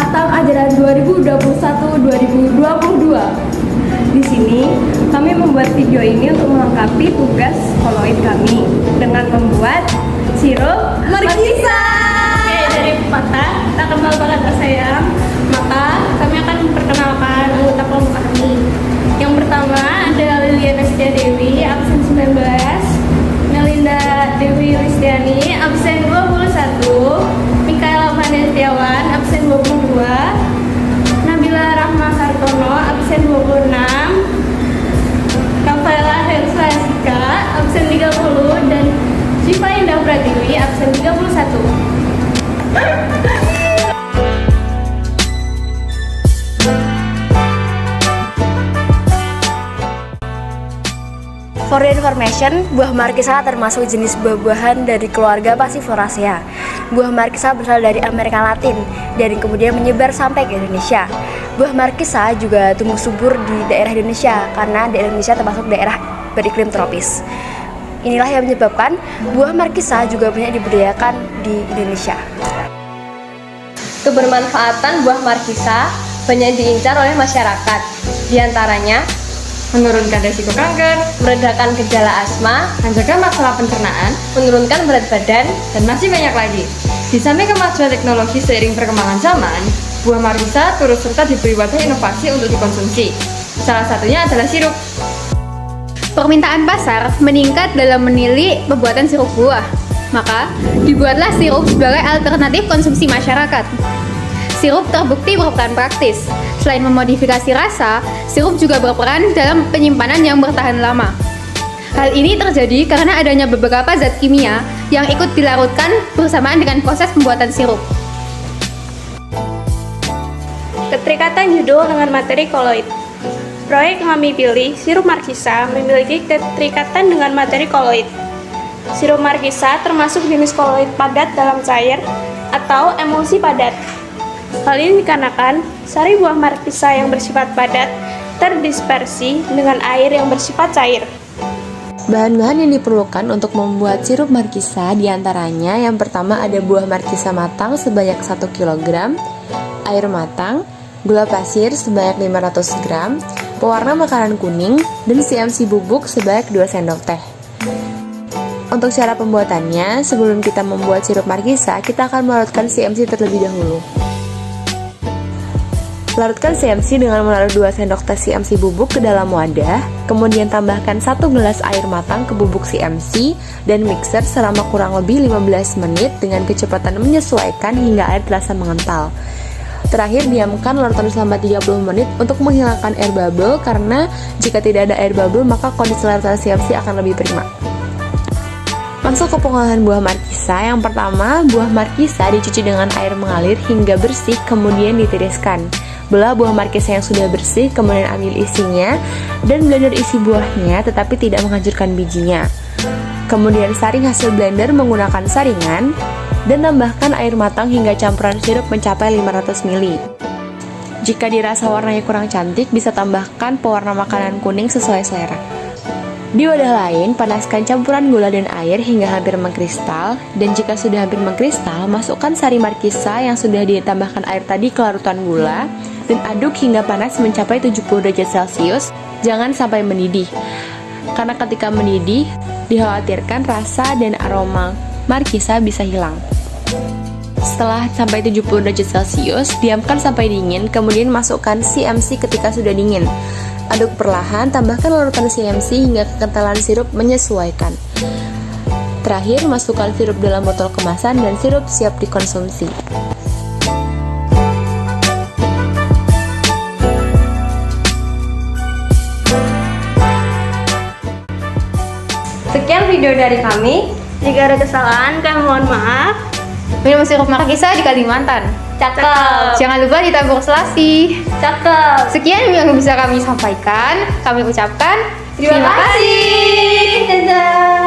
Matang ajaran 2021-2022. Di sini kami membuat video ini untuk melengkapi tugas koloid kami dengan membuat sirup markisa. Oke, dari pepatah tak kenal bakat tak sayang, maka kami akan memperkenalkan anggota kelompok kami. Yang pertama ada Liliana Setia Dewi, absen 19, Melinda Dewi Listiani, absen 21, Mikaela Manestiawan, absen 22, Nabila Rahma Hartono, absen 26, Kafaela Hersa Sika, absen 30, dan Syifa Indah Pratiwi, absen 31. For your information, buah markisa termasuk jenis buah-buahan dari keluarga Passifloracea. Buah markisa berasal dari Amerika Latin dan kemudian menyebar sampai ke Indonesia. Buah markisa juga tumbuh subur di daerah Indonesia karena daerah Indonesia termasuk daerah beriklim tropis. Inilah yang menyebabkan buah markisa juga banyak dibudidayakan di Indonesia. Kebermanfaatan buah markisa banyak diincar oleh masyarakat. Di antaranya Menurunkan resiko kanker, meredakan gejala asma, mencegah masalah pencernaan, menurunkan berat badan, dan masih banyak lagi. Di samping kemajuan teknologi seiring perkembangan zaman, buah markisa turut serta diberi wadah inovasi untuk dikonsumsi. Salah satunya adalah sirup. Permintaan pasar meningkat dalam menilik pembuatan sirup buah. Maka, dibuatlah sirup sebagai alternatif konsumsi masyarakat. Sirup terbukti merupakan praktis. Selain memodifikasi rasa, sirup juga berperan dalam penyimpanan yang bertahan lama. Hal ini terjadi karena adanya beberapa zat kimia yang ikut dilarutkan bersamaan dengan proses pembuatan sirup. Keterikatan judul dengan materi koloid. Proyek yang kami pilih, sirup markisa, memiliki keterikatan dengan materi koloid. Sirup markisa termasuk jenis koloid padat dalam cair atau emulsi padat. Hal ini dikarenakan sari buah markisa yang bersifat padat terdispersi dengan air yang bersifat cair. Bahan-bahan yang diperlukan untuk membuat sirup markisa diantaranya yang pertama ada buah markisa matang sebanyak 1 kg, air matang, gula pasir sebanyak 500 gram, pewarna makanan kuning, dan CMC bubuk sebanyak 2 sendok teh. Untuk cara pembuatannya, sebelum kita membuat sirup markisa, kita akan melarutkan CMC terlebih dahulu. Larutkan CMC dengan menaruh 2 sendok teh CMC bubuk ke dalam wadah, kemudian tambahkan 1 gelas air matang ke bubuk CMC dan mixer selama kurang lebih 15 menit dengan kecepatan menyesuaikan hingga air terasa mengental. Terakhir, diamkan larutan selama 30 menit untuk menghilangkan air bubble karena jika tidak ada air bubble maka kondisi larutan CMC akan lebih prima. Masuk ke pengolahan buah markisa. Yang pertama, buah markisa dicuci dengan air mengalir hingga bersih kemudian ditiriskan. Belah buah markisa yang sudah bersih, kemudian ambil isinya dan blender isi buahnya tetapi tidak menghancurkan bijinya. Kemudian saring hasil blender menggunakan saringan dan tambahkan air matang hingga campuran sirup mencapai 500 ml. Jika dirasa warnanya kurang cantik, bisa tambahkan pewarna makanan kuning sesuai selera. Di wadah lain, panaskan campuran gula dan air hingga hampir mengkristal, dan jika sudah hampir mengkristal, masukkan sari markisa yang sudah ditambahkan air tadi ke larutan gula, dan aduk hingga panas mencapai 70 derajat Celcius, jangan sampai mendidih. Karena ketika mendidih, dikhawatirkan rasa dan aroma markisa bisa hilang. Setelah sampai 70 derajat Celcius, diamkan sampai dingin, kemudian masukkan CMC ketika sudah dingin. Aduk perlahan, tambahkan larutan CMC hingga kekentalan sirup menyesuaikan. Terakhir, masukkan sirup dalam botol kemasan dan sirup siap dikonsumsi. sekian video dari kami. Jika ada kesalahan, kami mohon maaf. Minum sirup markisa di Kalimantan. Cakep. Jangan lupa ditabur selasi. Cakep. Sekian yang bisa kami sampaikan. Kami ucapkan Terima kasih. Dadah.